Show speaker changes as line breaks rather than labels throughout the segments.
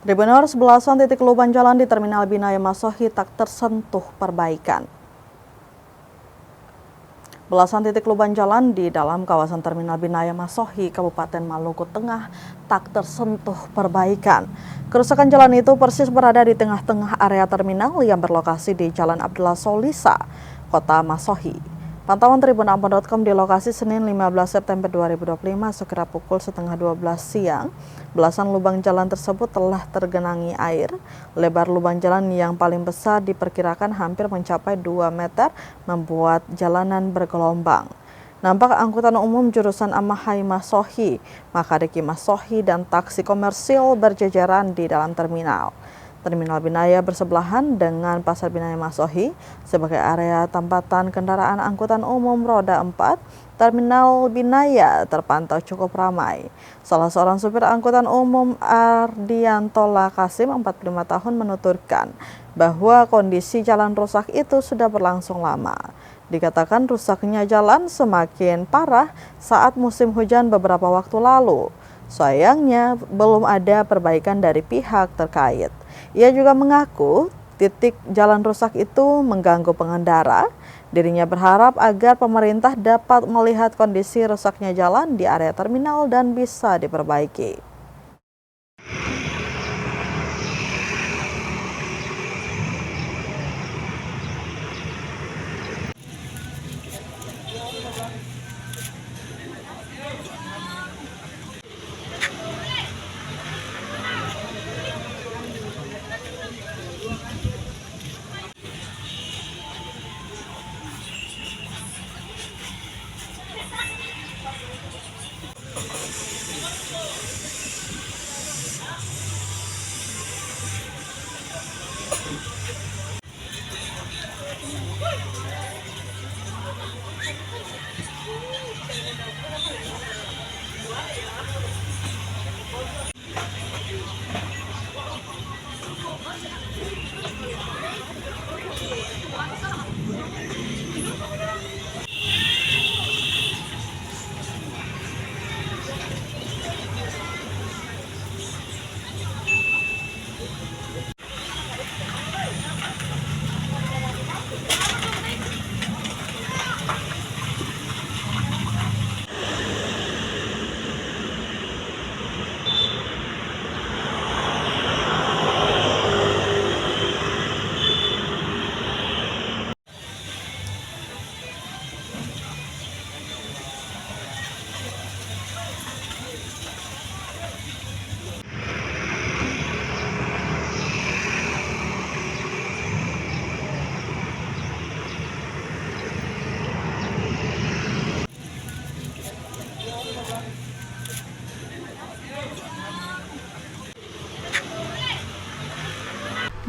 Tribuners, belasan titik lubang jalan di Terminal Binaya Masohi tak tersentuh perbaikan. Belasan titik lubang jalan di dalam kawasan Terminal Binaya Masohi, Kabupaten Maluku Tengah, tak tersentuh perbaikan. Kerusakan jalan itu persis berada di tengah-tengah area terminal yang berlokasi di Jalan Abdullah Solisa, Kota Masohi. Pantauan Tribun.com di lokasi Senin 15 September 2025 sekira pukul 11:30 siang, belasan lubang jalan tersebut telah tergenangi air. Lebar lubang jalan yang paling besar diperkirakan hampir mencapai 2 meter, membuat jalanan bergelombang. Nampak angkutan umum jurusan Amahai Masohi, Makariki Masohi, dan taksi komersil berjejeran di dalam terminal. Terminal Binaya bersebelahan dengan Pasar Binaya Masohi sebagai area tempatan kendaraan angkutan umum roda 4. Terminal Binaya terpantau cukup ramai. Salah seorang supir angkutan umum Ardiantola Kasim, 45 tahun, menuturkan bahwa kondisi jalan rusak itu sudah berlangsung lama. Dikatakan rusaknya jalan semakin parah saat musim hujan beberapa waktu lalu. Sayangnya belum ada perbaikan dari pihak terkait. Ia juga mengaku titik jalan rusak itu mengganggu pengendara. Dirinya berharap agar pemerintah dapat melihat kondisi rusaknya jalan di area terminal dan bisa diperbaiki.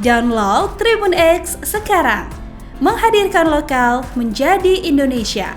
Download Tribun X sekarang, menghadirkan lokal menjadi Indonesia.